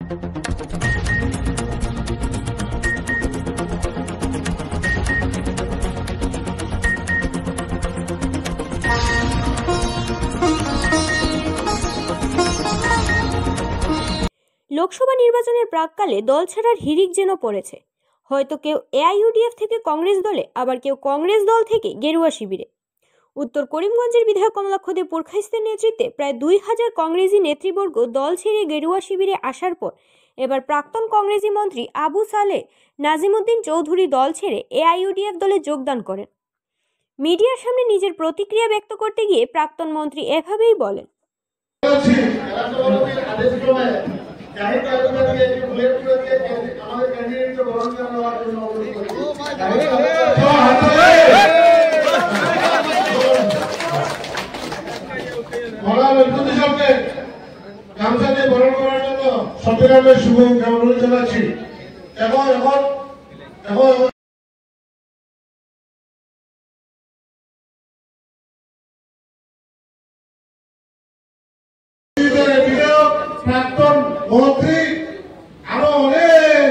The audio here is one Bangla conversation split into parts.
লোকসভা নির্বাচনের প্রাককালে দল ছাড়ার হিড়িক যেন পড়েছে। হয়তো কেউ এআইইউডিএফ থেকে কংগ্রেস দলে, আবার কেউ কংগ্রেস দল থেকে গেরুয়া শিবিরে। উত্তর করিমগঞ্জের বিধায়ক কমলাক্ষ দে পুরখাইস্তের নেতৃত্বে প্রায় 2000 কংগ্রেসি নেতৃবর্গ দল ছেড়ে গেরুয়া শিবিরে আসার পর এবার প্রাক্তন কংগ্রেসি মন্ত্রী আবু সালেহ নাজিমুদ্দিন চৌধুরী দল ছেড়ে এআইইউডিএফ দলে যোগদান করেন। মিডিয়ার সামনে নিজের প্রতিক্রিয়া ব্যক্ত করতে গিয়ে প্রাক্তন মন্ত্রী এভাবেই বলেন, শুভ কামনা জানাচ্ছি। এখন প্রাক্তন মন্ত্রী আরো অনেক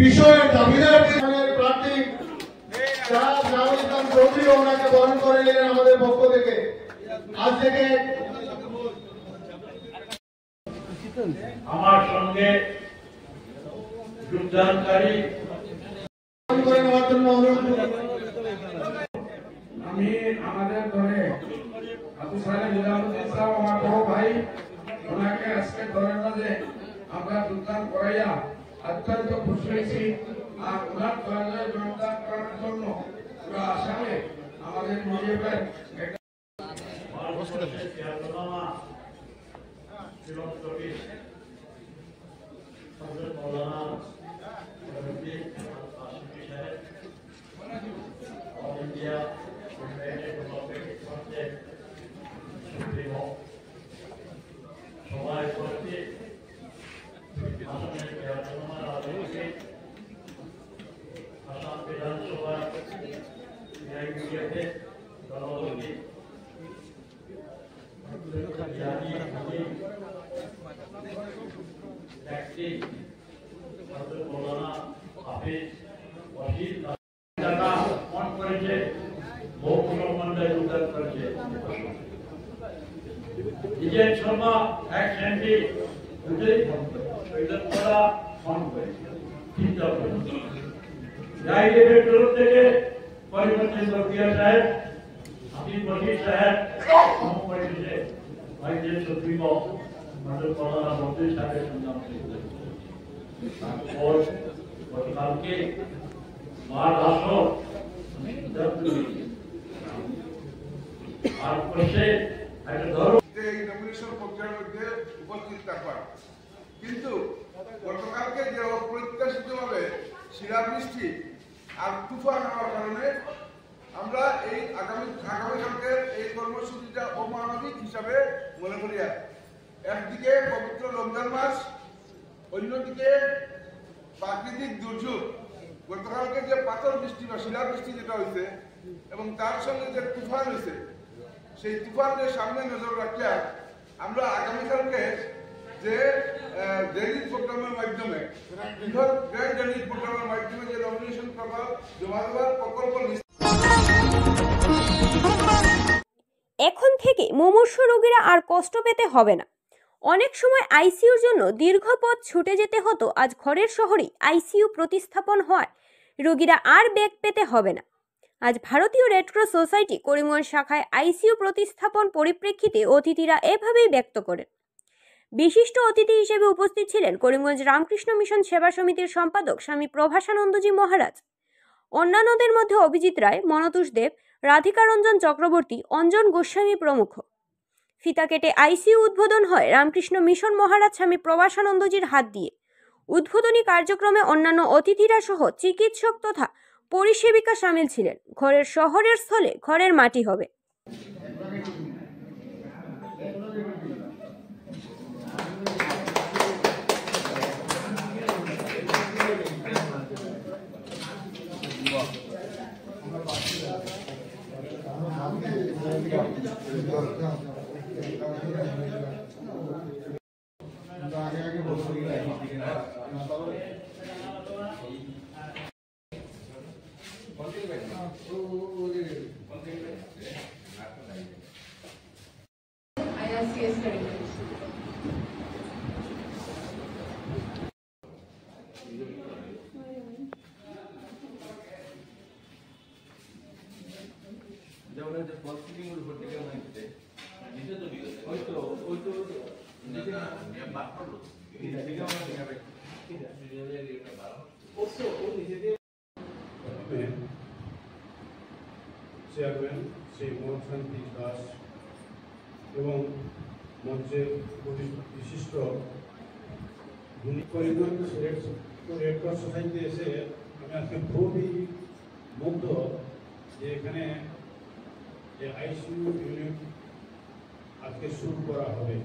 বিষয়ের দাবিদার প্রার্থী চৌধুরী ওনাকে বরণ করে নিলেন আমাদের পক্ষ থেকে। আজ থেকে আমার সঙ্গে যোগদানকারী আমি আমাদের দলে আবু সালেহ নিজামুদ্দিন সাহেব আমার বড় ভাই, ওনাকে আজকে দলের মাঝে আমরা যোগদান করাইয়া অত্যন্ত খুশি হয়েছি। আর ওনার দলে যোগদান করার জন্য পুরো আসামে আমাদের বিজেপির विजय शर्मा एक्स एमपी विजय करा ফোন করে চিন্তা করুন রাইডের তরফ থেকে পরিবর্তন প্রক্রিয়া সাহেব হাবিব বশির সাহেব সমপরিচে ভাইদের সুপ্রিম মাননীয় প্রধানমন্ত্রী সাহেবের সঙ্গে তারপর গতকালকে মার আসর আর পরে একটা ধরো এই নমিনেশন প্রক্রিয়ার মধ্যে উপস্থিত থাকবার, কিন্তু গতকালকে যে অপ্রত্যাশিতভাবে শিলাবৃষ্টি আর তুফান হওয়ার কারণে আমরা এই আগামীকালকের এই কর্মসূচিটা অমানবিক হিসাবে মনে করি। একদিকে পবিত্র রমজান মাস, অন্যদিকে প্রাকৃতিক দুর্যোগ। গতকালকে যে পাথর বৃষ্টি বা শিলাবৃষ্টি যেটা হয়েছে এবং তার সঙ্গে যে তুফান হয়েছে, সেই তুফানের সামনে নজর রাখিয়া আমরা আগামীকালকে যে ডেইলি প্রোগ্রামের মাধ্যমে বৃহৎ গ্র্যান্ড ডেইলি প্রোগ্রামের মাধ্যমে যে নমিনেশন পেপার জমা দেওয়ার প্রকল্প এখন থেকে মুমূর্ষু রোগীরা আর কষ্ট পেতে হবে না। অনেক সময় আইসিইউর জন্য দীর্ঘ পথ ছুটে যেতে হতো। আজ ঘরের শহরেই আইসিইউ প্রতিস্থাপন হওয়ায় রোগীরা আর বেগ পেতে হবে না। আজ ভারতীয় রেড ক্রস সোসাইটি করিমগঞ্জ শাখায় আইসিইউ প্রতিস্থাপন পরিপ্রেক্ষিতে অতিথিরা এভাবেই ব্যক্ত করেন। বিশিষ্ট অতিথি হিসেবে উপস্থিত ছিলেন করিমগঞ্জ রামকৃষ্ণ মিশন সেবা সমিতির সম্পাদক স্বামী প্রভাসানন্দজি মহারাজ। অন্যান্যদের মধ্যে অভিজিৎ রায়, মনতোষ দেব, রাধিকা রঞ্জন চক্রবর্তী, অঞ্জন গোস্বামী প্রমুখ। ফিতা কেটে আইসিইউ উদ্বোধন হয় রামকৃষ্ণ মিশন মহারাজ স্বামী প্রভাসানন্দজির হাত দিয়ে। উদ্বোধনী কার্যক্রমে অন্যান্য অতিথিরা সহ চিকিৎসক তথা পরিসেবিকা সামিল ছিলেন। ঘরের শহরের স্থলে ঘরের মাটি হবে। আগে IRCS Karimganj. যেমন যে ফল সিলিং এর উপর থেকে হইছে নিচে তো বিগত ওই তো নিচে নিয়ে বার করলো এটা দিকে আমরা দেখাবে এটা বাড়াও ওসো ও নিচে দিয়ে চেয়ারম্যান শ্রী মোহন শান্তি দাস এবং মঞ্চের বিশিষ্ট করিমগঞ্জ রেড ক্রস সোসাইটিতে এসে আমি আজকে খুবই মুগ্ধ যে এখানে যে আইসিইউ ইউনিট আজকে শুরু করা হবে।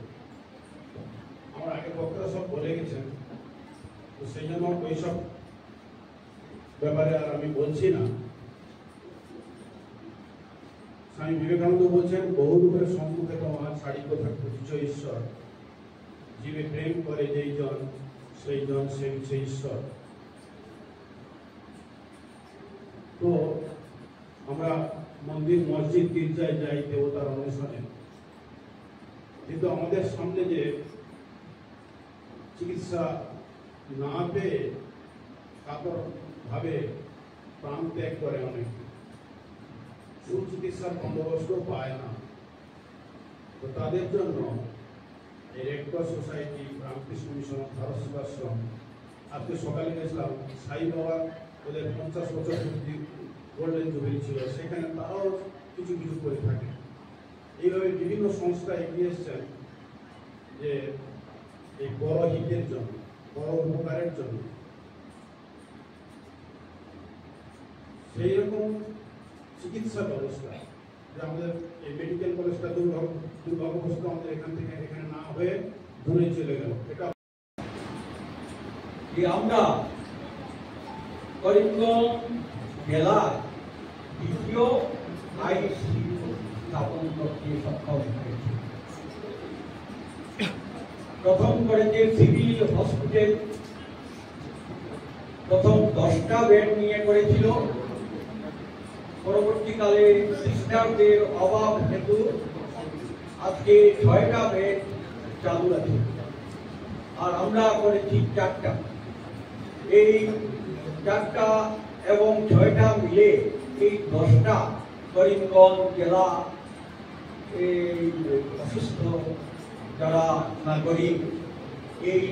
আমার আগে বক্তারা সব বলে গেছেন, তো সেই জন্য ওইসব ব্যাপারে আর আমি বলছি না। স্বামী বিবেকানন্দ বলছেন, বহু রূপের সম্মুখে তোমার ছাড়ি কথা খুঁজছ ঈশ্বর, জীবে প্রেম করে যেই জন সেই জন সেবিছে ঈশ্বর। তো আমরা মন্দির মসজিদ গির্জায় যাই দেবতার অনুষ্ঠানে, কিন্তু আমাদের সামনে যে চিকিৎসা না পেয়ে কাতর ভাবে প্রাণ ত্যাগ করে, অনেক সুচিকিৎসার বন্দোবস্ত পায় না, তো তাদের জন্য এই red cross society, Ramakrishna mission, Bharat Sevashram, আজকে সকালে গেছিলাম সাই বাবা, ওদের 50 বছর গোল্ডেন জুবিলি ছিল, সেখানে তারাও কিছু কিছু করে থাকে। এইভাবে বিভিন্ন সংস্থা এগিয়ে এসছেন যে এই বড় হিতের জন্য, বড় উপকারের জন্য। সেই রকম চিকিৎসা ব্যবস্থা যে আমাদের এই মেডিকেল কলেজটা দুর্ভাগ্যবশত আমাদের এখান থেকে এখানে না হয়ে দূরে চলে গেল। এটা আমরা করিমগঞ্জ জেলার দ্বিতীয় আইসিইউ স্থাপন করতে সক্ষম হয়েছে। প্রথম করেছে সিভিল হসপিটাল, প্রথম 10টা বেড নিয়ে করেছিল, পরবর্তীকালে সিস্টারদের অভাব হেতু আজকে 6টা বেড চালু আছে, আর আমরা করেছি 4টা। এই 4টা এবং 6টা মিলে এই 10টা করিমগঞ্জ জেলা এই অসুস্থ যারা নাগরিক এই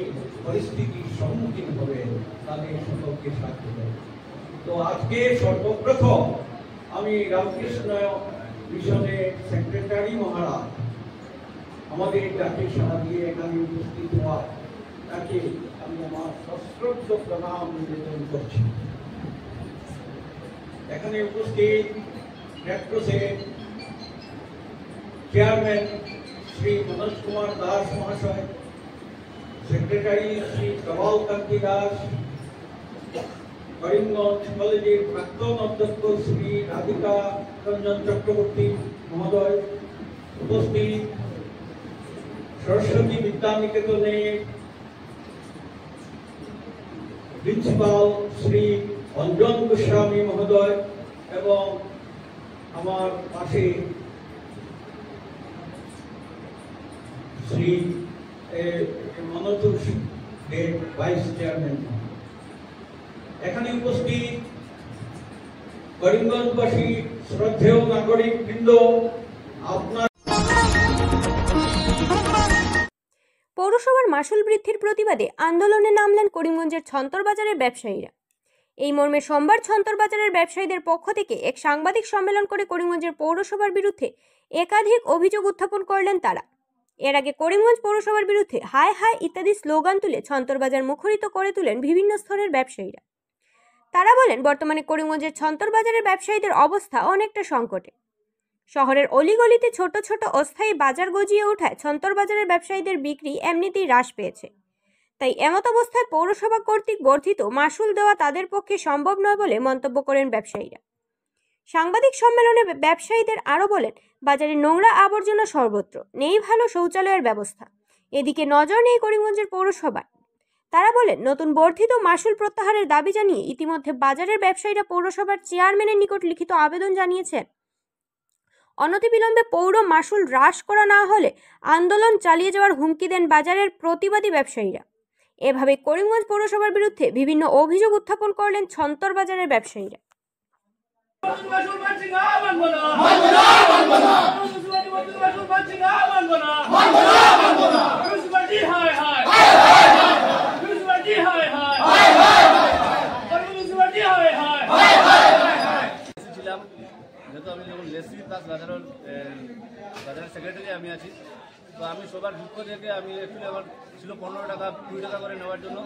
পরিস্থিতির সম্মুখীন হবে তাদের সকলকে সাহায্য করে। তো আজকে সর্বপ্রথম আমি রামকৃষ্ণ মিশনের সেক্রেটারি মহারাজ আমাদের ডাকে সাড়া দিয়ে এখানে উপস্থিত হওয়া, তাকে আমি আমার সশ্রদ্ধ প্রণাম নিবেদন করছি। এখানে উপস্থিত রেড ক্রসের চেয়ারম্যান শ্রী মনোজ কুমার দাস মহাশয়, সেক্রেটারি শ্রী প্রবল কান্তি দাস, করিমগঞ্জ কলেজের প্রাক্তন অধ্যক্ষ শ্রী রাধিকা রঞ্জন চক্রবর্তী মহোদয়, উপস্থিত সরস্বতী বিদ্যানিকেতনের প্রিন্সিপাল শ্রী অঞ্জন গোস্বামী মহোদয়, এবং আমার পাশে শ্রী মনোজ দেব ভাইস চেয়ারম্যান। এখানে উপস্থিত করিমগঞ্জবাসী, শ্রদ্ধেয় নাগরিক বৃন্দ, আপনার পৌরসভার মাসুল বৃদ্ধির প্রতিবাদে আন্দোলনে নামলেন করিমগঞ্জের ছন্তরবাজারের ব্যবসায়ীরা। এই মর্মে সোমবার ছন্তরবাজারের ব্যবসায়ীদের পক্ষ থেকে এক সাংবাদিক সম্মেলন করে করিমগঞ্জের পৌরসভার বিরুদ্ধে একাধিক অভিযোগ উত্থাপন করলেন তারা। এর আগে করিমগঞ্জ পৌরসভার বিরুদ্ধে হায় হায় ইত্যাদি স্লোগান তুলে ছন্তরবাজার মুখরিত করে তোলেন বিভিন্ন স্তরের ব্যবসায়ীরা। তারা বলেন, বর্তমানে করিমগঞ্জের ছন্তরবাজারের ব্যবসায়ীদের অবস্থা অনেকটা সংকটে। শহরের অলিগলিতে ছোট ছোট অস্থায়ী বাজার গজিয়ে ওঠায় ছন্তরবাজারের ব্যবসায়ীদের বিক্রি এমনিতেই হ্রাস পেয়েছে। তাই এমত অবস্থায় পৌরসভা কর্তৃক বর্ধিত মাসুল দেওয়া তাদের পক্ষে সম্ভব নয় বলে মন্তব্য করেন ব্যবসায়ীরা। সাংবাদিক সম্মেলনে ব্যবসায়ীদের আরও বলেন, বাজারে নোংরা আবর্জনা সর্বত্র, নেই ভালো শৌচালয়ের ব্যবস্থা। এদিকে নজর নেই করিমগঞ্জের পৌরসভায়। তারা বলেন, নতুন বর্ধিত মাসুল প্রত্যাহারের দাবি জানিয়ে ইতিমধ্যে বাজারের ব্যবসায়ীরা পৌরসভার চেয়ারম্যানের নিকট লিখিত আবেদন জানিয়েছেন। অনতিবিলম্বে পৌর মাসুল হ্রাস করা না হলে আন্দোলন চালিয়ে যাওয়ার হুমকি দেন বাজারের প্রতিবাদী ব্যবসায়ীরা। এভাবে করিমগঞ্জ পৌরসভার বিরুদ্ধে বিভিন্ন অভিযোগ উত্থাপন করলেন ছন্তর বাজারের ব্যবসায়ীরা। যেহেতু আমি যখন লেসি প্লাস বাজারের সেক্রেটারি আমি আছি, তো আমি সবার দুঃখ দেখে আমি অ্যাকচুয়ালি আমার ছিল 15 টাকা 20 টাকা করে নেওয়ার জন্য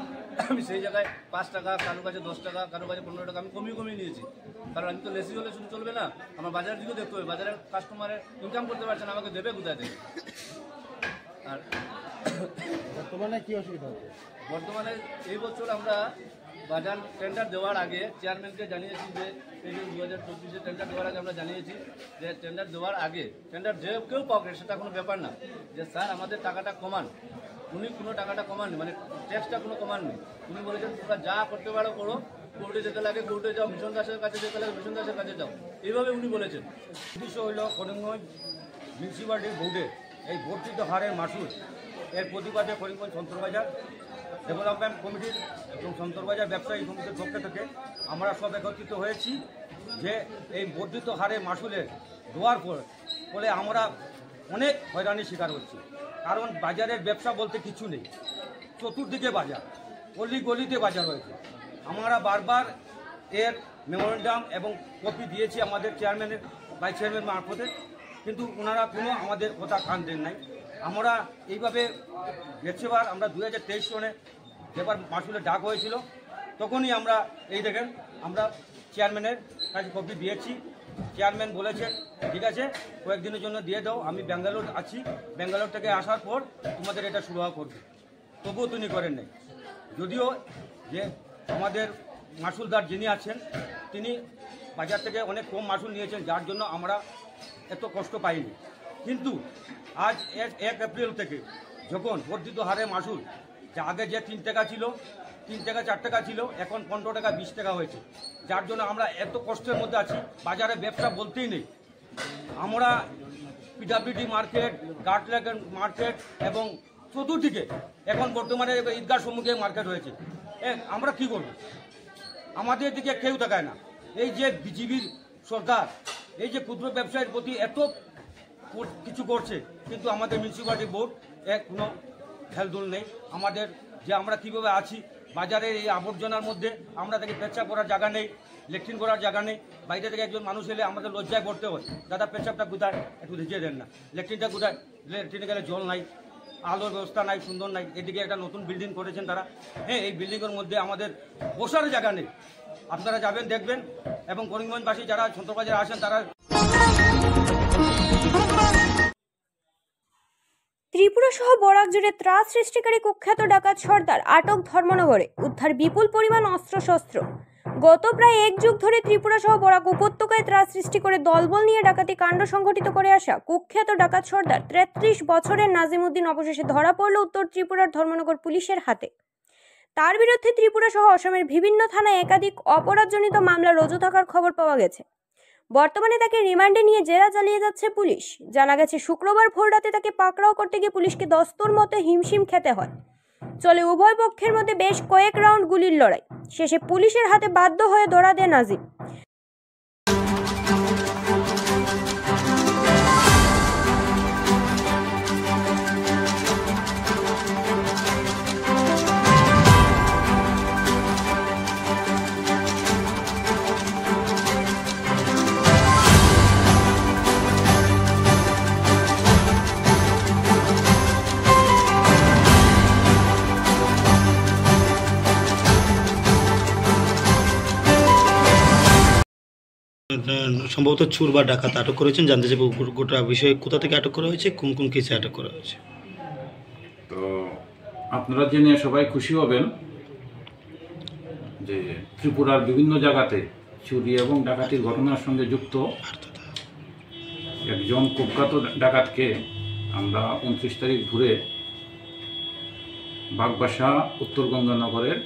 আমি সেই জায়গায় 5 টাকা, কারো কাছে 10 টাকা, কারো কাছে 15 টাকা আমি কমিয়ে নিয়েছি। কারণ আমি তো লেসি হলে শুধু চলবে না, আমার বাজারের দিকেও দেখতে হবে। বাজারের কাস্টমারের ইনকাম করতে পারছে না, আমাকে দেবে কোথায় থেকে? আর বর্তমানে কি অসুবিধা হচ্ছে? বর্তমানে এই বছর আমরা বাজার টেন্ডার দেওয়ার আগে চেয়ারম্যানকে জানিয়েছি যে এই যে 2024-এ টেন্ডার দেওয়ার আগে আমরা জানিয়েছি যে টেন্ডার দেওয়ার আগে টেন্ডার যে কেউ পাবে সেটা কোনো ব্যাপার না, যে স্যার আমাদের টাকাটা কমান। উনি কোনো টাকাটা কমাননি, মানে ট্যাক্সটা কোনো কমাননি। উনি বলেছেন তোমরা যা করতে পারো করো, কোর্টে যেতে লাগে কোর্টে যাও, মিশন দাসের কাছে যেতে লাগে মিশন দাসের কাছে যাও, এইভাবে উনি বলেছেন। উদ্দেশ্য হইল করিমগঞ্জ মিউনিসিপ্যালিটির বোর্ডে এই বর্ধিত হারের মাসুল এর প্রতিবাদে করিমগঞ্জ সন্তরবাজার ডেভেলপমেন্ট কমিটির এবং সন্তরবাজার ব্যবসায়ী সমিতির পক্ষ থেকে আমরা সব একত্রিত হয়েছি যে এই বর্ধিত হারে মাসুলের দেওয়ার ফলে আমরা অনেক হয়রানির শিকার হচ্ছি। কারণ বাজারের ব্যবসা বলতে কিছু নেই, চতুর্দিকে বাজার, গলি গলিতে বাজার হয়েছে। আমরা বারবার এর মেমোরেন্ডাম এবং কপি দিয়েছি আমাদের চেয়ারম্যানের ভাইস চেয়ারম্যান মারফতে, কিন্তু ওনারা কোনো আমাদের কথা কান দেন নাই। আমরা এইভাবে গেছেবার আমরা 2023 সনে যেবার মাসুলের ডাক হয়েছিল তখনই আমরা এই দেখেন আমরা চেয়ারম্যানের কাছে কপি দিয়েছি। চেয়ারম্যান বলেছে ঠিক আছে কয়েকদিনের জন্য দিয়ে দাও, আমি ব্যাঙ্গালোর আছি, ব্যাঙ্গালোর থেকে আসার পর তোমাদের এটা শুরু করবে। তবুও তিনি করেন নাই। যদিও যে আমাদের মাসুলদার যিনি আছেন তিনি বাজার থেকে অনেক কম মাসুল নিয়েছেন, যার জন্য আমরা এত কষ্ট পাইনি। কিন্তু আজ 1 এপ্রিল থেকে যখন বর্ধিত হারে মাসুল, যা আগে যে 3 টাকা ছিল, 3 টাকা 4 টাকা ছিল, এখন 15 টাকা 20 টাকা হয়েছে, যার জন্য আমরা এত কষ্টের মধ্যে আছি। বাজারে ব্যবসা বলতেই নেই। আমরা পিডাব্লিউডি মার্কেট, গার্টলেক মার্কেট এবং চতুর্দিকে এখন বর্তমানে ঈদগাহ সম্মুখে মার্কেট হয়েছে। আমরা কি করব? আমাদের দিকে কেউ তাকায় না। এই যে বিজেপির সরকার এই যে ক্ষুদ্র ব্যবসায়ীর প্রতি এত কিছু করছে, কিন্তু আমাদের মিউনিসিপ্যালিটি বোর্ড কোনো খেলদুল নেই। আমাদের যে আমরা কীভাবে আছি বাজারের এই আবর্জনার মধ্যে, আমরা থেকে পেচ্ছাপ করার জায়গা নেই, লেট্রিন করার জায়গা নেই। বাইরে থেকে একজন মানুষ এলে আমাদের লজ্জায় পড়তে হয়, দাদা পেচ্ছাপটা কোথায় একটু দেখিয়ে দেন না, লেট্রিনটা কোথায়, লেট্রিনে গেলে জল নাই, আলোর ব্যবস্থা নাই, সুন্দর নাই। এদিকে একটা নতুন বিল্ডিং করেছেন তারা, এই বিল্ডিংয়ের মধ্যে আমাদের বসার জায়গা নেই। আপনারা যাবেন দেখবেন, এবং করিমগঞ্জবাসী যারা সন্তরবাজারে আসেন তারা। ত্রিপুরা সহ বরাক জুড়ে ত্রাস সৃষ্টিকারী কুখ্যাত ডাকাত সর্দার আটক ধর্মনগরে, উদ্ধার বিপুল পরিমাণ অস্ত্রশস্ত্র। গত প্রায় 1 যুগ ধরে ত্রিপুরা সহ বরাক উপত্যকায় ত্রাস সৃষ্টি করে দলবল নিয়ে ডাকাতি কাণ্ড সংঘটিত করে আসা কুখ্যাত ডাকাত সর্দার 33 বছরের নাজিমউদ্দিন অবশেষে ধরা পড়ল উত্তর ত্রিপুরার ধর্মনগর পুলিশের হাতে। তার বিরুদ্ধে ত্রিপুরা সহ অসমের বিভিন্ন থানায় একাধিক অপরাধজনিত মামলা রুজু থাকার খবর পাওয়া গেছে। বর্তমানে তাকে রিমান্ডে নিয়ে জেরা চালিয়ে যাচ্ছে পুলিশ। জানা গেছে শুক্রবার ভোররাতে তাকে পাকড়াও করতে গিয়ে পুলিশকে দস্তুর মতো হিমশিম খেতে হয়। চলে উভয় পক্ষের মধ্যে বেশ কয়েক রাউন্ড গুলির লড়াই। শেষে পুলিশের হাতে বাধ্য হয়ে ধরা দেয় নাজিম। সম্ভবত চুর বা ডাকাত আটক করেছেন, জানতে চাইব গোটা বিষয়ে কোথা থেকে আটক করা হয়েছে, কোন কোন কেসে আটক করা হয়েছে। তো আপনারা জেনে সবাই খুশি হবেন যে ত্রিপুরার বিভিন্ন জায়গাতে চুরি এবং ডাকাতির ঘটনার সঙ্গে যুক্ত একজন কুখ্যাত ডাকাতকে আমরা 29 তারিখ ভোরে বাগবাসা উত্তর গঙ্গানগরের,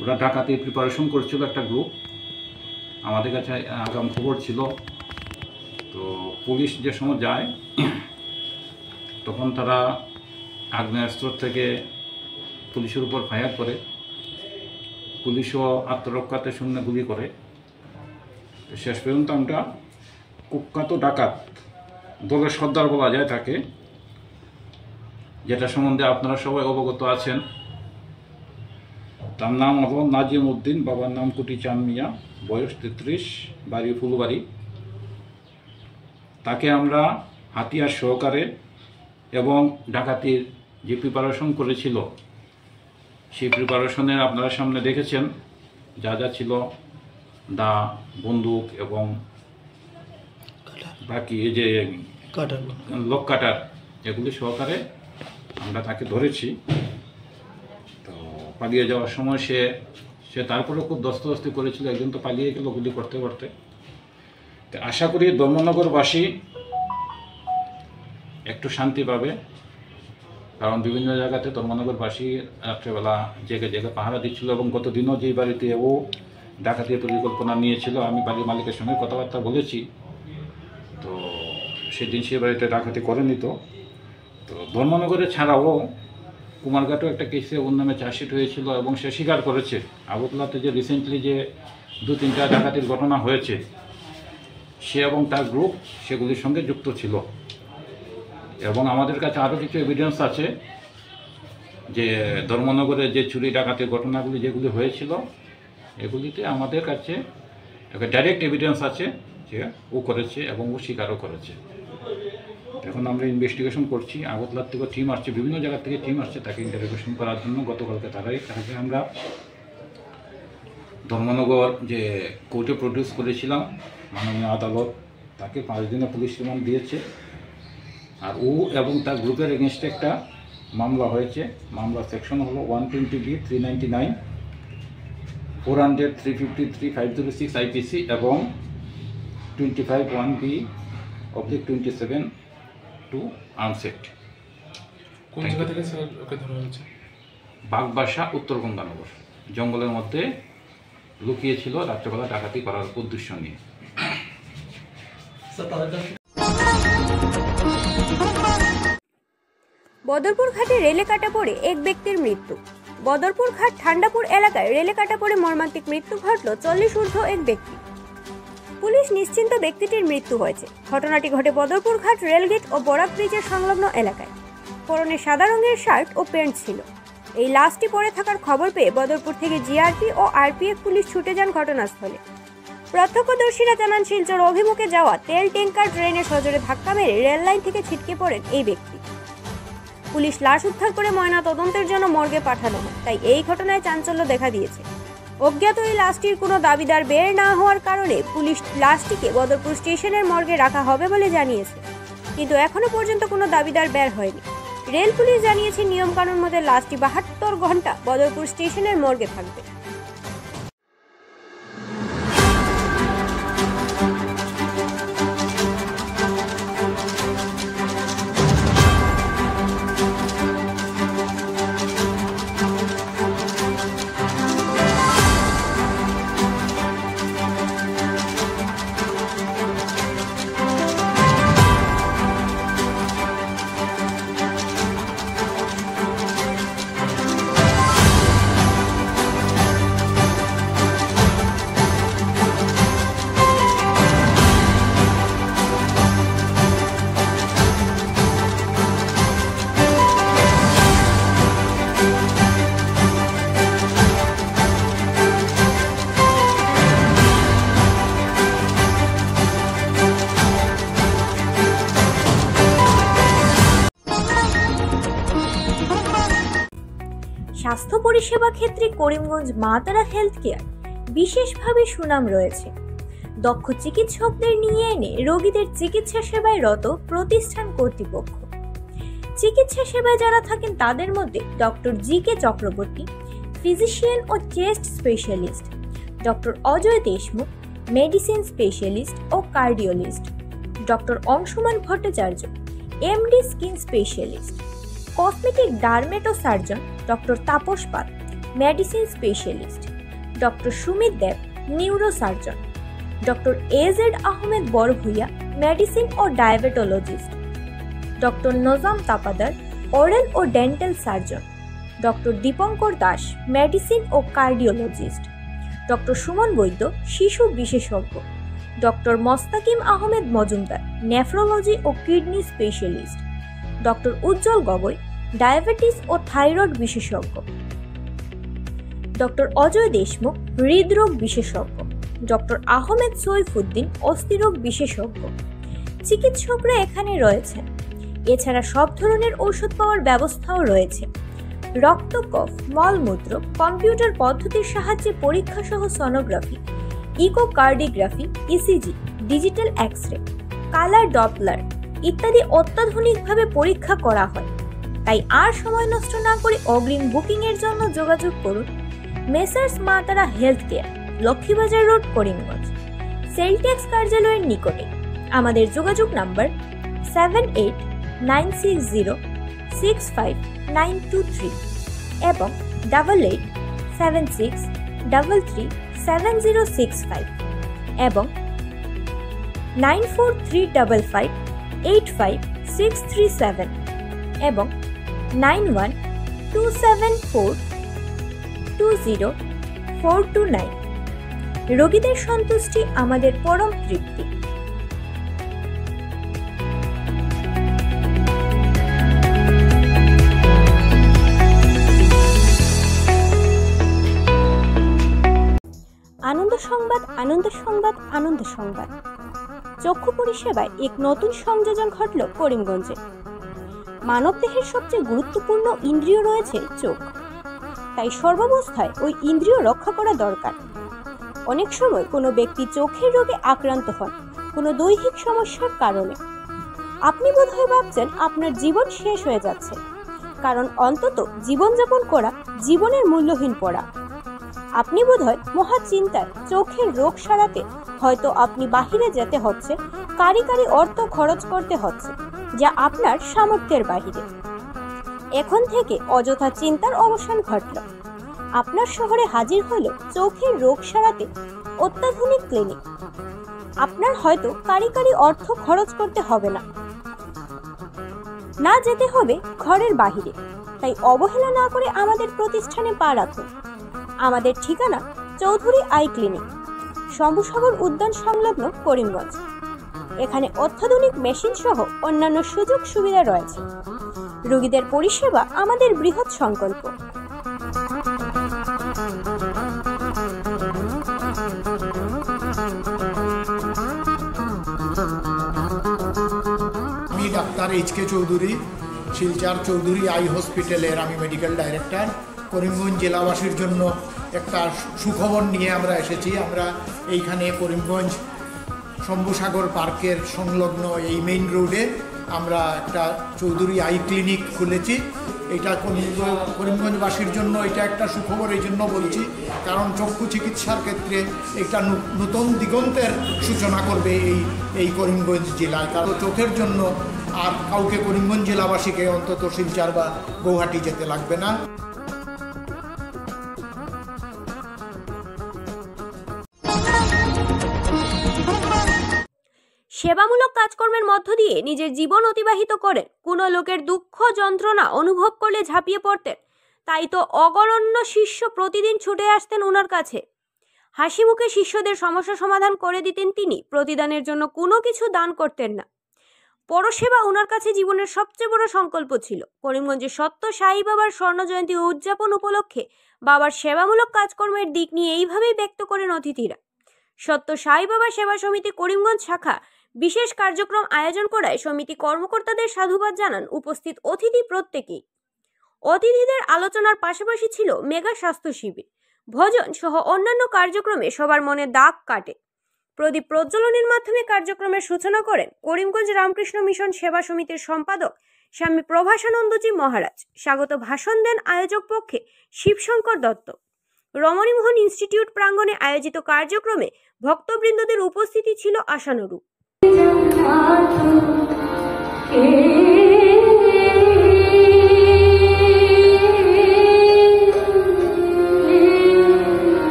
ওরা ডাকাতির প্রিপারেশন করছিল একটা গ্রুপ। আমাদের কাছে আগাম খবর ছিল, তো পুলিশ যে সময় যায় তখন তারা আগ্নেয়াস্ত্র থেকে পুলিশের উপর ফায়ার করে, পুলিশও আত্মরক্ষাতে শূন্য গুলি করে। শেষ পর্যন্ত আমরা কুখ্যাত ডাকাত দলের সর্দার বলা যায় তাকে, যেটা সম্বন্ধে আপনারা সবাই অবগত আছেন। তার নাম হলো নাজিম উদ্দিন, বাবার নাম কুটি চাঁদ মিয়া, বয়স 33, বাড়ি ফুলবাড়ি। তাকে আমরা হাতিয়ার সহকারে এবং ডাকাতির যে প্রিপারেশন করেছিল সেই প্রিপারেশনের আপনারা সামনে দেখেছেন যা যা ছিল, দা, বন্দুক এবং বাকি এই যে লোক কাটার, এগুলি সহকারে আমরা তাকে ধরেছি। তো পালিয়ে যাওয়ার সময় সে তারপরে খুব দস্তদস্তি করেছিল, একজন তো পালিয়ে গেল গুলি করতে করতে। তো আশা করি ধর্মনগরবাসী একটু শান্তি পাবে, কারণ বিভিন্ন জায়গাতে ধর্মনগরবাসী রাত্রেবেলা জেগে জেগে পাহারা দিচ্ছিল এবং গত দিনও যেই বাড়িতে ও ডাকাতির পরিকল্পনা নিয়েছিল, আমি বাড়ির মালিকের সঙ্গে কথাবার্তা বলেছি, তো সেদিন সে বাড়িতে ডাকাতি করেনি। তো ধর্মনগরে ছাড়াও কুমারঘাটও একটা কেসে ওর নামে চার্জশিট হয়েছিল এবং সে স্বীকার করেছে আগরতলাতে যে রিসেন্টলি যে 2-3টা ডাকাতির ঘটনা হয়েছে সে এবং তার গ্রুপ সেগুলির সঙ্গে যুক্ত ছিল। এবং আমাদের কাছে আরও কিছু এভিডেন্স আছে যে ধর্মনগরে যে চুরি ডাকাতির ঘটনাগুলি যেগুলি হয়েছিল এগুলিতে আমাদের কাছে একটা ডাইরেক্ট এভিডেন্স আছে যে ও করেছে এবং ও স্বীকারও করেছে। এখন আমরা ইনভেস্টিগেশন করছি, আগরতলার থেকে টিম আসছে, বিভিন্ন জায়গা থেকে টিম আসছে তাকে ইন্টারোগেশন করার জন্য। গতকালকে তাকে আমরা ধর্মনগর যে কোর্টে প্রডিউস করেছিলাম, মাননীয় আদালত তাকে 5 দিনের পুলিশ রিমান্ড দিয়েছে। আর ও এবং তার গ্রুপের এগেনস্টে একটা মামলা হয়েছে, মামলার সেকশন হলো 120B 399, 400 353 506 IPC এবং 25(1)B/27 টু আর্মস অ্যাক্ট। কোন জায়গা থেকে স্যার ওকে ধরা হয়েছে? বাগবাসা উত্তর গঙ্গানগর জঙ্গলের মধ্যে লুকিয়েছিল রাত্রেবেলা ডাকাতি করার উদ্দেশ্য নিয়ে। বদরপুর ঘাটে রেলে কাটা পড়ে এক ব্যক্তির মৃত্যু। বদরপুর ঘাট ঠান্ডাপুর এলাকায় রেলে কাটা পড়ে মর্মান্তিক মৃত্যু ঘটল 40 ঊর্ধ্ব এক ব্যক্তি। পুলিশ নিশ্চিন্ত ব্যক্তিটির মৃত্যু হয়েছে। ঘটনাটি ঘটে বদরপুর ঘাট রেলগেট ও বরাক ব্রিজের সংলগ্ন এলাকায়। পরনে সাদা রঙের শার্ট ও প্যান্ট ছিল। এই লাশটি পড়ে থাকার খবর পেয়ে বদরপুর থেকে জিআরপি ও আরপিএফ পুলিশ ছুটে যান ঘটনাস্থলে। প্রত্যক্ষদর্শীরা জানান শিলচর অভিমুখে যাওয়া তেল ট্যাঙ্কার ট্রেনের সজোরে ধাক্কা মেরে রেল লাইন থেকে ছিটকে পড়েন এই ব্যক্তি। পুলিশ লাশ উদ্ধার করে ময়না তদন্তের জন্য মর্গে পাঠানো হয়। তাই এই ঘটনায় চাঞ্চল্য দেখা দিয়েছে। অজ্ঞাত এই লাশটির কোনো দাবিদার বের না হওয়ার কারণে পুলিশ লাশটিকে বদরপুর স্টেশনের মর্গে রাখা হবে বলে জানিয়েছে, কিন্তু এখনো পর্যন্ত কোনো দাবিদার বের হয়নি। রেল পুলিশ জানিয়েছে নিয়মকানুন মতে লাশটি 72 ঘন্টা বদরপুর স্টেশনের মর্গে থাকবে। স্বাস্থ্য পরিষেবা ক্ষেত্রে করিমগঞ্জ মা তারা হেলথ কেয়ার বিশেষভাবে সুনাম রয়েছে। দক্ষ চিকিৎসকদের নিয়ে এনে রোগীদের চিকিৎসা সেবায় রত প্রতিষ্ঠান কর্তৃপক্ষ। চিকিৎসা সেবায় যারা থাকেন তাদের মধ্যে ডক্টর জি.কে. চক্রবর্তী, ফিজিশিয়ান ও chest specialist, doctor Ajay Deshmukh, medicine specialist ও cardiologist, doctor Anshuman Bhattacharya, MD skin specialist, cosmetic dermato surgeon doctor Tapas Pal, medicine specialist, doctor Sumit Deb, neuro surgeon, doctor AZ Ahmed Barbhuiya, medicine ও diabetologist, doctor Nazam Tapadar, oral ও dental surgeon, doctor Dipankar Das, medicine ও কার্ডিওলজিস্ট, ডক্টর সুমন বৈদ্য, শিশু বিশেষজ্ঞ, ডক্টর মোস্তাকিম আহমেদ মজুমদার, নেফ্রোলজি ও কিডনি স্পেশালিস্ট, ডক্টর উজ্জ্বল গগৈ, ডায়াবেটিস ও থাইরয়েড বিশেষজ্ঞ, ডক্টর অজয় দেশমুখ, হৃদরোগ বিশেষজ্ঞ, ডক্টর আহমেদ সৈফুদ্দিন, অস্থিরোগ বিশেষজ্ঞ। চিকিৎসকরা এখানে রয়েছেন। এছাড়া সব ধরনের ঔষধ পাওয়ার ব্যবস্থাও রয়েছে। রক্ত, কফ, মলমূত্র, কম্পিউটার পদ্ধতির সাহায্যে পরীক্ষা সহ sonography, echocardiography, ECG, digital x ray, colour Doppler ইত্যাদি অত্যাধুনিকভাবে পরীক্ষা করা হয়। তাই আর সময় নষ্ট না করে অগ্রিম বুকিং এর জন্য যোগাযোগ করুন মেসার্স মা তারা health care, Laxmibazar road, Karimganj, Celtex কার্যালয়ের নিকটে। আমাদের যোগাযোগ নাম্বার 7896065923 এবং 8876337065 এবং 9435585637 এবং 9127420429। রোগীদের সন্তুষ্টি আমাদের পরম তৃপ্তি। আনন্দ সংবাদ, আনন্দ সংবাদ, আনন্দ সংবাদ। চক্ষু পরিষেবায় এক নতুন সংযোজন ঘটল করিমগঞ্জে। মানবদেহের সবচেয়ে গুরুত্বপূর্ণ ইন্দ্রিয় রয়েছে চোখ, তাই সর্বাবস্থায় ওই ইন্দ্রিয় রক্ষা করা দরকার। অনেক সময় কোনো ব্যক্তি চোখের রোগে আক্রান্ত হন কোনো দৈহিক সমস্যার কারণে। আপনি বোধহয় ভাবছেন আপনার জীবন শেষ হয়ে যাচ্ছে, কারণ অন্তত জীবনযাপন করা জীবনের মূল্যহীন পড়া। আপনি বোধহয় মহা চিন্তায় চোখের রোগ সারাতে হয়তো আপনি বাহিরে যেতে হচ্ছে, কারি অর্থ খরচ করতে হচ্ছে, যা আপনার সামর্থ্যের বাহিরে। এখন থেকে অযথা চিন্তার অবসান ঘটল। আপনার শহরে হাজির হলো চোখের রোগ সারাতে অত্যাধুনিক ক্লিনিক। আপনার হয়তো কারি অর্থ খরচ করতে হবে না, না যেতে হবে ঘরের বাহিরে। তাই অবহেলা না করে আমাদের প্রতিষ্ঠানে পা রাখুন। আমাদের ঠিকানা চৌধুরী আই ক্লিনিক, শম্ভুসাগর উদ্যান সংলগ্ন, করিমগঞ্জ। এখানে অত্যাধুনিক মেশিন সহ অন্যান্য সুযোগ সুবিধা রয়েছে। রোগীদের পরিষেবা আমাদের বৃহৎ সংকল্প। আমি ডাক্তার এইচ.কে. চৌধুরী, শিলচর চৌধুরী আই হসপিটালের আমি মেডিকেল ডাইরেক্টর। করিমগঞ্জ জেলাবাসীর জন্য একটা সুখবর নিয়ে আমরা এসেছি। আমরা এইখানে করিমগঞ্জ শম্ভুসাগর পার্কের সংলগ্ন এই মেইন রোডে আমরা একটা চৌধুরী আই ক্লিনিক খুলেছি। এটা করিমগঞ্জবাসীর জন্য এটা একটা সুখবর এই জন্য বলছি, কারণ চক্ষু চিকিৎসার ক্ষেত্রে একটা নতুন দিগন্তের সূচনা করবে এই করিমগঞ্জ জেলায়। কারণ চোখের জন্য আর কাউকে করিমগঞ্জ জেলাবাসীকে অন্তত শিলচর বা গৌহাটি যেতে লাগবে না। সেবামূলক কাজকর্মের মধ্য দিয়ে নিজের জীবন অতিবাহিত করেন। কোনো লোকের দুঃখ যন্ত্রণা অনুভব করলে ঝাঁপিয়ে পড়তেন। তাই তো অগণন্য শিষ্য প্রতিদিন ছুটে আসতেন ওনার কাছে। হাসি মুখে শিষ্যদের সমস্যা সমাধান করে দিতেন তিনি। প্রতিদানের জন্য কোনো কিছু দান করতেন না। পরসেবা ওনার কাছে জীবনের সবচেয়ে বড় সংকল্প ছিল। করিমগঞ্জে সত্য সাই বাবার স্বর্ণ জয়ন্তী উদযাপন উপলক্ষে বাবার সেবামূলক কাজকর্মের দিক নিয়ে এইভাবেই ব্যক্ত করেন অতিথিরা। সত্য সাই বাবা সেবা সমিতি করিমগঞ্জ শাখা বিশেষ কার্যক্রম আয়োজন করায় সমিতি কর্মকর্তাদের সাধুবাদ জানান উপস্থিত অতিথি প্রত্যেকেই। অতিথিদের আলোচনার পাশাপাশি ছিল মেগা স্বাস্থ্য শিবির, ভজন সহ অন্যান্য কার্যক্রমে সবার মনে দাগ কাটে। প্রদীপ প্রজ্বলনের মাধ্যমে কার্যক্রমের সূচনা করেন করিমগঞ্জ রামকৃষ্ণ মিশন সেবা সমিতির সম্পাদক স্বামী প্রভাসানন্দজি মহারাজ। স্বাগত ভাষণ দেন আয়োজক পক্ষে শিবশঙ্কর দত্ত। রমণীমোহন ইনস্টিটিউট প্রাঙ্গণে আয়োজিত কার্যক্রমে ভক্তবৃন্দদের উপস্থিতি ছিল আশানুরূপ।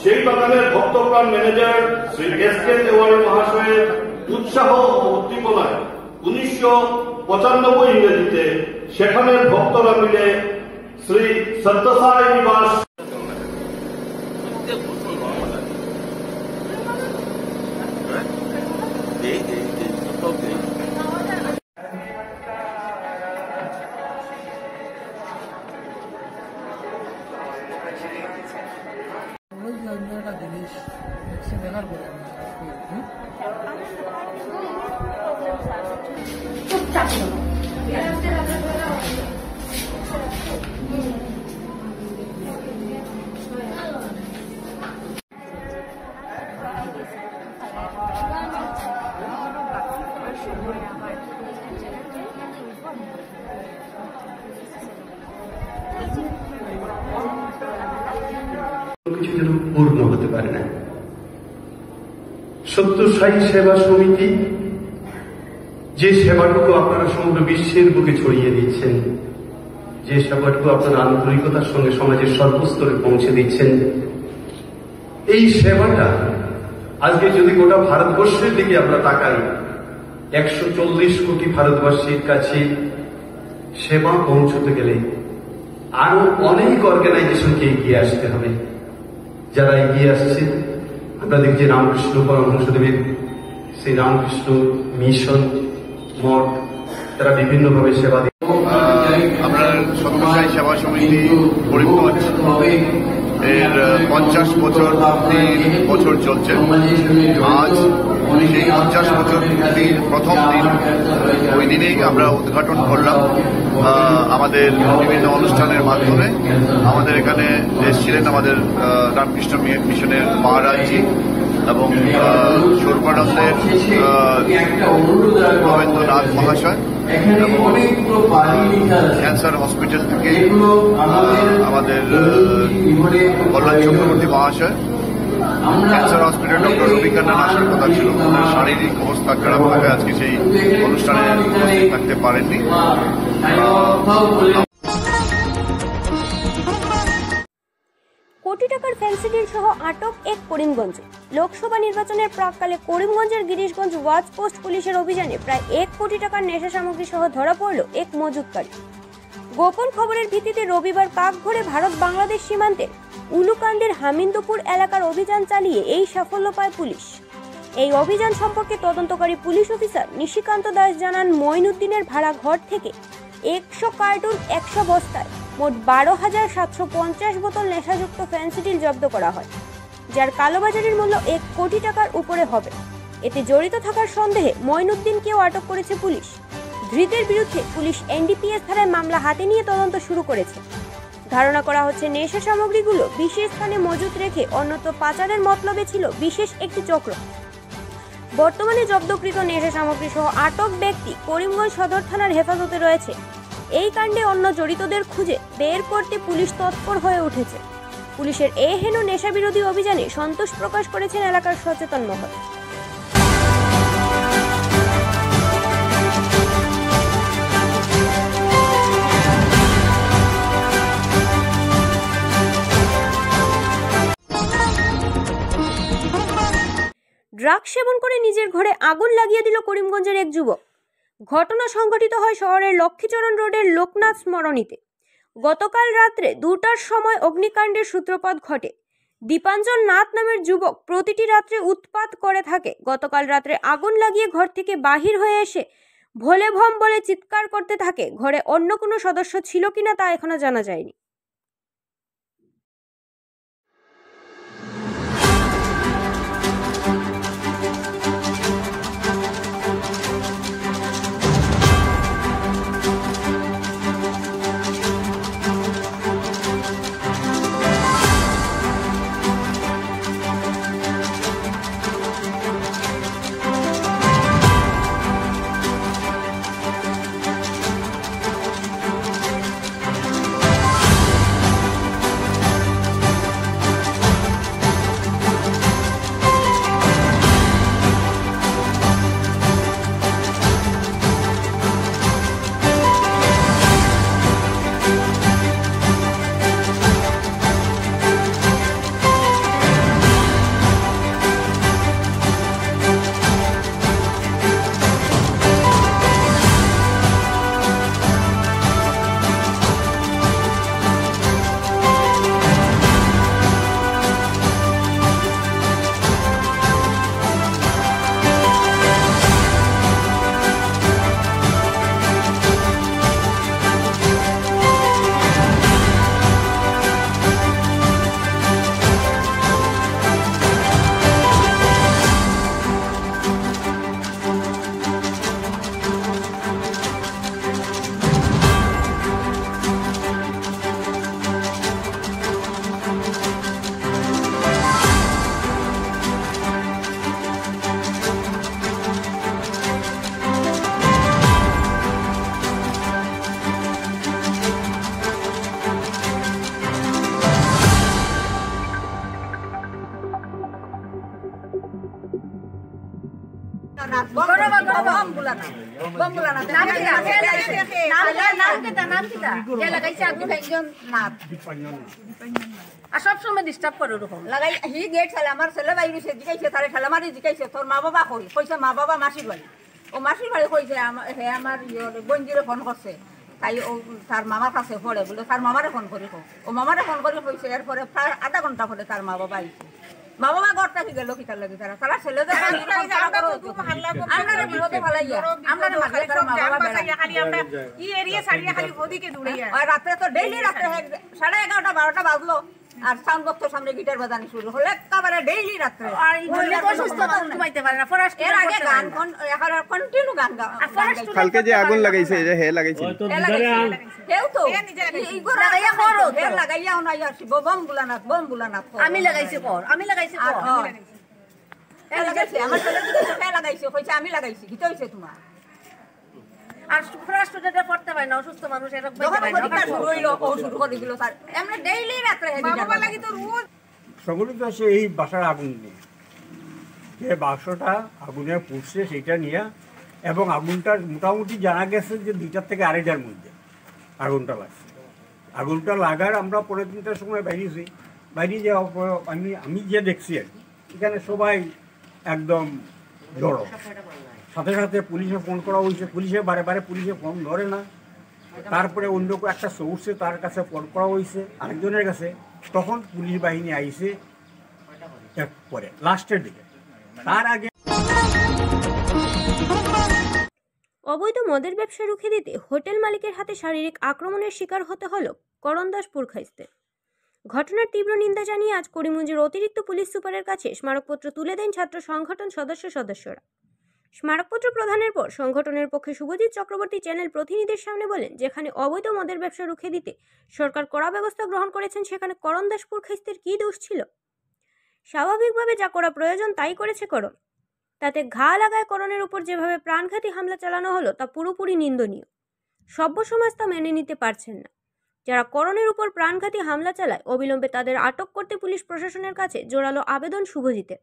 সেই বাগানের ভক্তপ্রাণ ম্যানেজার শ্রী এস.কে. তেওয়ারি মহাশয়ের উৎসাহ ও উদ্দীপনায় 1995 ইংরেজিতে সেখানের ভক্তরা মিলে শ্রী সত্যসাই নিবাস কিছু যেন পূর্ণ হতে পারে না। সত্যসাই সেবা সমিতি যে সেবাটুকু আপনারা সমগ্র বিশ্বের বুকে ছড়িয়ে দিচ্ছেন, যে সেবাটুকু আপনারা আন্তরিকতার সঙ্গে সমাজের সর্বস্তরে পৌঁছে দিচ্ছেন, এই সেবাটা আজকে যদি গোটা ভারতবর্ষের দিকে আমরা তাকাই, 140 কোটি ভারতবাসীর কাছে সেবা পৌঁছতে গেলে আরো অনেক অর্গানাইজেশনকে এগিয়ে আসতে হবে। যারা এগিয়ে আসছে, আমরা দেখছি রামকৃষ্ণ পরমহংসদেবের সেই রামকৃষ্ণ মিশন মঠ, তারা বিভিন্নভাবে সেবা দিয়ে আমরা সত্যসাই সেবা সমিতি করিমগঞ্জ এর 50 বছর চলছে। আজ সেই 50 বছর প্রথম দিন, ওই দিনেই আমরা উদ্ঘাটন করলাম আমাদের বিভিন্ন অনুষ্ঠানের মাধ্যমে। আমাদের এখানে এসেছিলেন আমাদের রামকৃষ্ণ মিশনের মহারাজজি এবং সর্বানন্দের গোবিন্দনাথ মহাশয় এবং ক্যান্সার হসপিটাল থেকে আমাদের কল্যাণ চক্রবর্তী মহাশয়। ক্যান্সার হসপিটাল ডক্টর রবিকান্নান আসার কথা ছিল, শারীরিক অবস্থা খারাপ থাকায় আজকে সেই অনুষ্ঠানে উপস্থিত থাকতে পারেননি। কোটি টাকার ফ্যান্সি ডিল সহ আটক এক করিমগঞ্জে। লোকসভা নির্বাচনের প্রাককালে করিমগঞ্জের গিরিশগঞ্জ ওয়াচ পোস্ট পুলিশের অভিযানে প্রায় 1 কোটি টাকার নেশা সামগ্রী সহ ধরা পড়ল এক মজুতকারী। গোপন খবরের ভিত্তিতে রবিবার পাকঘরে ভারত বাংলাদেশ সীমান্তের উলুকান্দির হামিন্দপুর এলাকার অভিযান চালিয়ে এই সাফল্য পায় পুলিশ। এই অভিযান সম্পর্কে তদন্তকারী পুলিশ অফিসার নিশিকান্ত দাস জানান, মঈনুদ্দিনের ভাড়া ঘর থেকে 100 কার্টুন 100 বস্তায় মোট 12,750 বোতল নেশাযুক্ত ফ্যান্সিডিল জব্দ করা হয়, যার কালোবাজারের মূল্য 1 কোটি টাকার উপরে হবে। এতে জড়িত থাকার সন্দেহে মঈনুদ্দিনকেও আটক করেছে পুলিশ। ধৃতের বিরুদ্ধে পুলিশ এনডিপিএস ধারায় মামলা হাতে নিয়ে তদন্ত শুরু করেছে। ধারণা করা হচ্ছে নেশা সামগ্রীগুলো বিশেষ স্থানে মজুত রেখে অন্যত্র পাচারের মতলবে ছিল বিশেষ একটি চক্র। বর্তমানে জব্দকৃত নেশা সামগ্রী সহ আটক ব্যক্তি করিমগঞ্জ সদর থানার হেফাজতে রয়েছে। এই কাণ্ডে অন্য জড়িতদের খুঁজে বের করতে পুলিশ তৎপর হয়ে উঠেছে। পুলিশের এই হেন নেশা বিরোধী অভিযানে সন্তোষ প্রকাশ করেছেন এলাকার সচেতন মহল। ড্রাগস সেবন করে নিজের ঘরে আগুন লাগিয়ে দিল করিমগঞ্জের এক যুবক। ঘটনা সংঘটিত হয় শহরের লক্ষ্মীচরণ রোডের লোকনাথ স্মরণীতে। গতকাল রাত্রে 2টার সময় অগ্নিকাণ্ডের সূত্রপাত ঘটে। দীপাঞ্জন নাথ নামের যুবক প্রতিটি রাত্রে উৎপাত করে থাকে। গতকাল রাত্রে আগুন লাগিয়ে ঘর থেকে বাহির হয়ে এসে ভোলে ভম বলে চিৎকার করতে থাকে। ঘরে অন্য কোনো সদস্য ছিল কিনা তা এখনো জানা যায়নি। বুলানাথ বম বুলানাথ বম বুলানাথ নাম কিটা কে লাগাইছে আগুন একজন নাথ আর সব সময় ডিস্টার্ব করে ওরকম লাগাই হি গেট ছেলে আমার ছেলে বাইরে সে জিকাইছে তারে ঠেলা মারি জিকাইছে তোর মা বাবা কইছে মা বাবা মাসির বাড়ি ও মাসির বাড়ি কইছে হে আমার বঞ্জিরে ফোন করছে তাই ও তার মামার কাছে পড়ে বলে তার মামারে ফোন করি ও মামারে ফোন করে কইছে এরপরে প্রায় আধা ঘন্টা পরে তার মা বাবা আইছে মা বাবা ঘরটা কি গেল কিতার লাগি তারা ছেলেদের আমরা বিরোধে ফেলাইয়া আমরা মাঝে তার মা বাবা খালি আমরা কি এরিয়া সারিয়া খালি ওদিকে দৌড়াইয়া আর রাতে তো ডেইলি রাতে 11:30 12টা বাজলো আর সাউন্ড বক্সের সামনে গিটার বাজানো শুরু হলো একেবারে ডেইলি রাতে আর অসুস্থ ঘুমাইতে পারে না ফরাস্ট এর আগে গান এখন কন্টিনিউ গান কালকে যে আগুন লাগাইছে যে হে লাগাইছে কেউ তো লাগাইয়া করো হে লাগাইয়া নাই আর বম বুলানাথ আমি লাগাইছি কর এ লাগাইছে আমার ছেলে দিকে লাগাইছে কইছে আমি লাগাইছি কি হইছে তোমার আর ফরাস্ট যেটা পড়তে পারে না অসুস্থ মানুষ এটা কইতে পারে না শুরু হইলো ও শুরু করে দিল স্যার আমরা ডেইলি রাতে বাবা লাগি তো রোজ সংগঠিত আছে এই বাসার আগুন নিয়ে যে বাক্সটা আগুনে পুড়ছে সেটা নিয়ে এবং আগুনটা মোটামুটি জানা গেছে যে 2টা থেকে 2:30টার মধ্যে আগুনটা লাগছে আগুনটা লাগার আমরা পরের 3টার সময় বাইরে যাওয়ার পর আমি যে দেখছি আর কি এখানে সবাই একদম জড়ো সাথে সাথে পুলিশে ফোন করা হয়েছে পুলিশে বারে পুলিশে ফোন ধরে না তারপরে অন্য একটা সোর্সে তার কাছে ফোন করা হয়েছে আরেকজনের কাছে তখন পুলিশ বাহিনী আইছে পরে লাস্টের দিকে তার আগে অবৈধ মদের ব্যবসা রুখে দিতে হোটেল মালিকের হাতে শারীরিক আক্রমণের শিকার হতে হলো করণদাসপুর খাইস্তে। ঘটনার তীব্র নিন্দা জানিয়ে আজ করিমগঞ্জের অতিরিক্ত পুলিশ সুপারের কাছে স্মারকপত্র তুলে দেন ছাত্র সংগঠন সদস্যরা। স্মারকপত্র প্রদানের পর সংগঠনের পক্ষে শুভজিৎ চক্রবর্তী চ্যানেল প্রতিনিধির সামনে বলেন, যেখানে অবৈধ মদের ব্যবসা রুখে দিতে সরকার কড়া ব্যবস্থা গ্রহণ করেছেন সেখানে করণদাসপুর খাইস্তের কী দোষ ছিল? স্বাভাবিকভাবে যা করা প্রয়োজন তাই করেছে করণ। তাতে ঘা লাগায় করণের উপর যেভাবে প্রাণঘাতী হামলা চালানো হলো তা পুরোপুরি নিন্দনীয়। সভ্য সমাজ তা মেনে নিতে পারছেন না। যারা করণের উপর প্রাণঘাতী হামলা চালায় অবিলম্বে তাদের আটক করতে পুলিশ প্রশাসনের কাছে জোরালো আবেদন শুভজিতের।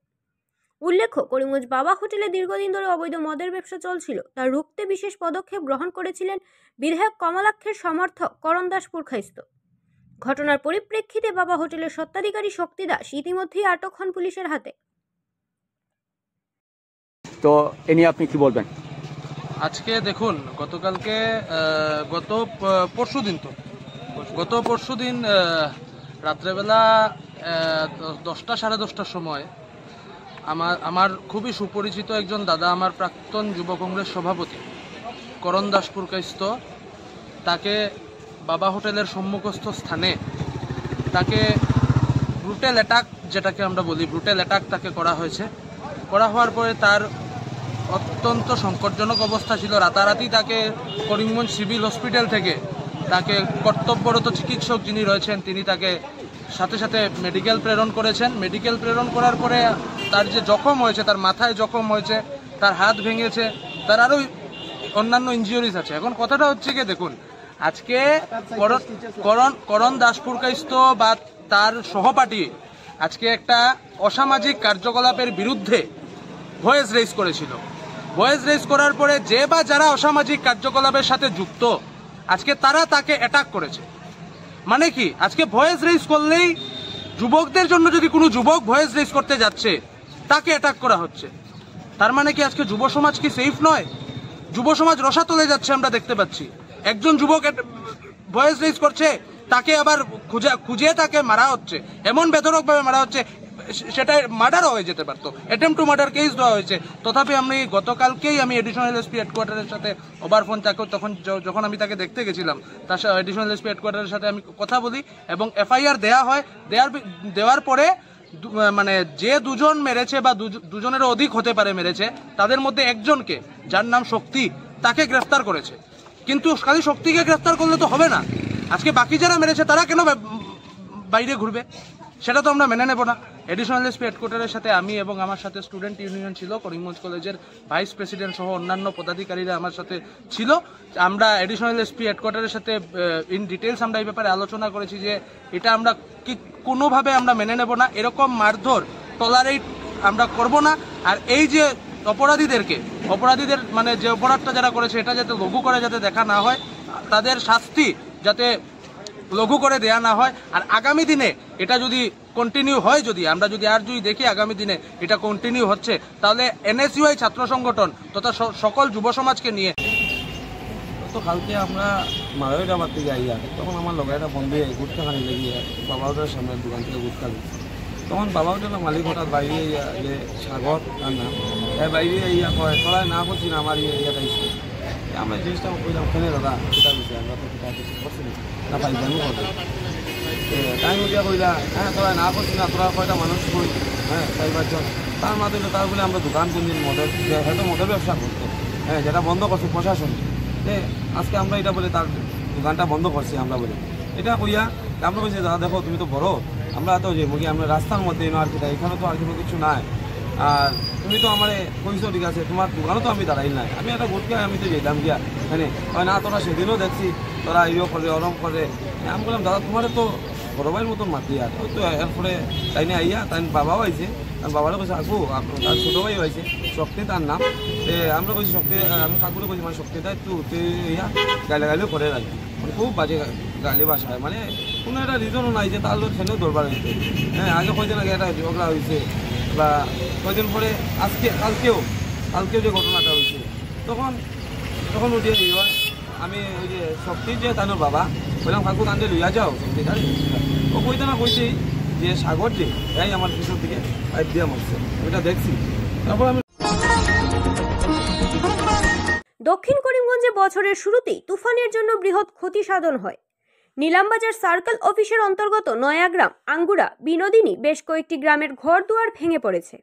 উল্লেখ্য, করিমগঞ্জ বাবা হোটেলে দীর্ঘদিন ধরে অবৈধ মদের ব্যবসা চলছিল, তা রুখতে বিশেষ পদক্ষেপ গ্রহণ করেছিলেন বিধায়ক কমলাক্ষের সমর্থক করণদাসপুর খাইস্ত। ঘটনার পরিপ্রেক্ষিতে বাবা হোটেলের স্বত্বাধিকারী শক্তি দাস ইতিমধ্যেই আটক হন পুলিশের হাতে। তো এ নিয়ে আপনি কি বলবেন? আজকে দেখুন, গত পরশুদিন রাত্রেবেলা 10টা সাড়ে 10টার সময় আমার খুবই সুপরিচিত একজন দাদা, আমার প্রাক্তন যুব কংগ্রেস সভাপতি করণদাসপুর খাইস্ত, তাকে বাবা হোটেলের সম্মুখস্থ স্থানে তাকে ব্রুটাল অ্যাটাক, যেটাকে আমরা বলি ব্রুটাল অ্যাটাক, তাকে করা হয়েছে। করা হওয়ার পরে তার অত্যন্ত সংকটজনক অবস্থা ছিল। রাতারাতি তাকে করিমগঞ্জ সিভিল হসপিটাল থেকে তাকে কর্তব্যরত চিকিৎসক যিনি রয়েছেন তিনি তাকে সাথে সাথে মেডিকেল প্রেরণ করেছেন। মেডিকেল প্রেরণ করার পরে তার যে জখম হয়েছে, তার মাথায় জখম হয়েছে, তার হাত ভেঙেছে, তার আরও অন্যান্য ইনজিওরিজ আছে। এখন কথাটা হচ্ছে কি, দেখুন আজকে করণদাসপুর খাইস্ত বা তার সহপাঠী আজকে একটা অসামাজিক কার্যকলাপের বিরুদ্ধে ভয়েস রেজ করেছিল। ভয়েস রেজ করার পরে যে বা যারা অসামাজিক কার্যকলাপের সাথে যুক্ত আজকে তারা তাকে অ্যাটাক করেছে। মানে কি, আজকে ভয়েস রেজ করলেই যুবকদের জন্য যদি কোনো যুবক ভয়েস রেজ করতে যাচ্ছে তাকে অ্যাটাক করা হচ্ছে, তার মানে কি আজকে যুব সমাজ কি সেফ নয়? যুব সমাজ রসাতলে যাচ্ছে আমরা দেখতে পাচ্ছি। একজন যুবক ভয়েস রেজ করছে, তাকে আবার খুঁজে তাকে মারা হচ্ছে, এমন বেধড়কভাবে মারা হচ্ছে, সেটা মার্ডারও হয়ে যেতে পারতো, অ্যাটেম্পট টু মার্ডার কেস দেওয়া হয়েছে। তথাপি আমি গতকালকেই এডিশনাল এসপি হেডকোয়ার্টারের সাথে ওভার ফোন যখন আমি তাকে দেখতে গেছিলাম, তার সাথে এডিশনাল এসপি হেডকোয়ার্টারের সাথে আমি কথা বলি এবং এফআইআর দেওয়া হয়। দেওয়ার পরে মানে যে দুজন মেরেছে বা দুজনেরও অধিক হতে পারে মেরেছে, তাদের মধ্যে একজনকে, যার নাম শক্তি, তাকে গ্রেফতার করেছে। কিন্তু খালি শক্তিকে গ্রেফতার করলে তো হবে না, আজকে বাকি যারা মেরেছে তারা কেন বাইরে ঘুরবে? সেটা তো আমরা মেনে নেব না। এডিশনাল এসপি হেডকোয়ার্টারের সাথে আমি এবং আমার সাথে স্টুডেন্ট ইউনিয়ন ছিল, করিমগঞ্জ কলেজের ভাইস প্রেসিডেন্ট সহ অন্যান্য পদাধিকারীরা আমার সাথে ছিল। আমরা এডিশনাল এসপি হেডকোয়ার্টারের সাথে ইন ডিটেলস আমরা এই ব্যাপারে আলোচনা করেছি যে এটা আমরা কোনোভাবে আমরা মেনে নেব না, এরকম মারধর টলারেট আমরা করব না। আর এই যে অপরাধীদেরকে অপরাধীদের মানে যে অপরাধটা যারা করেছে এটা যাতে লঘু করে যাতে দেখা না হয়, তাদের শাস্তি যাতে লঘু করে দেয়া না হয়। আর আগামী দিনে এটা যদি কন্টিনিউ হয়, যদি আমরা যদি দেখি আগামী দিনে এটা কন্টিনিউ হচ্ছে, তাহলে NSUI ছাত্র সংগঠন তথা সকল যুব সমাজকে নিয়ে তো কালকে আমরা মারাইটা মারতে যাই, তখন আমার লগে একটা বন্ধু গুটখা খানি লেগে বাবা ওটার সামনের দোকান থেকে গুটখা দিচ্ছে। তখন বাবা ওটার মালিক হঠাৎ বাইরে যে সাগর আর না বাইরে ইয়া কয় তোরা না করছি না আমার ইয়েটা ইচ্ছে। আমরা জিনিসটা কইলাম কেনে দাদা সেটা বুঝছি আমরা তো সেটা কিছু করছি না পাই জানো করবে টাইম উঠিয়া কইলা হ্যাঁ তোরা না করছি না, তোরা কয়টা মানুষ কই হ্যাঁ 4-5 জন। তার মাধ্যমে তার বলে আমরা দোকান কিনছি মদের, হয়তো মদের ব্যবসা করতো, হ্যাঁ যেটা বন্ধ করছে প্রশাসন। আজকে আমরা এটা বলে তার দোকানটা বন্ধ করছি আমরা বলে এটা কইয়া আমরা বলছি দাদা দেখো তুমি তো বড়, আমরা তো যে মুখে আমরা রাস্তার মধ্যে আর কি, এখানে তো আর কোনো কিছু নাই, আর তুমি তো আমার কইছো ঠিক আছে তোমার দোকানও তো আমি দাঁড়াই নাই, আমি একটা গুটকে আমি তো যেতাম গিয়া এখানে হয় না, তোরা সেদিনও দেখছি তোরা ইয়ে করে অরম করে। আমি বললাম দাদা তোমার তো বড় ভাইয়ের মতন মাতি, আর ওই তো এরপরে তাই নিয়ে আইয়া তাই বাবাও আইছে, আর বাবারও কইছে আকু তার ছোটো ভাইও আইছে শক্তি তার নাম, আমরা কইছি শক্তি, আমি কাকুরে কইছি মানে শক্তিটা একটু ইয়া গালিও করে রাখি, মানে খুব বাজে গালি বাসায়, মানে কোনো একটা রিজনও নাই যে তার লোক সেখানেও দরবার হয়েছে। হ্যাঁ আগে কয়দিন আগে একটা ঝগড়া হয়েছে বা কয়দিন পরে কালকেও যে ঘটনাটা হয়েছে তখন উঠে হয় আমি ওই যে শক্তির যে তানোর বাবা বললাম কাকু তান্ডে লইয়া যাও শক্তি তাই ও কইতে না কইছি যে সাগর যে তাই আমার পিছর দিকে পাইপ দিয়ে মারছে, ওইটা দেখছি। তারপর আমি দক্ষিণ করিমগঞ্জে বছরের শুরুতেই তুফানের জন্য বৃহৎ ক্ষতি সাধন হয়। নীলামবাজার সার্কেল অফিসের অন্তর্গত নয়াগ্রাম, আঙ্গুরা, বিনোদিনী বেশ কয়েকটি গ্রামের ঘরদুয়ার ভেঙে পড়েছে।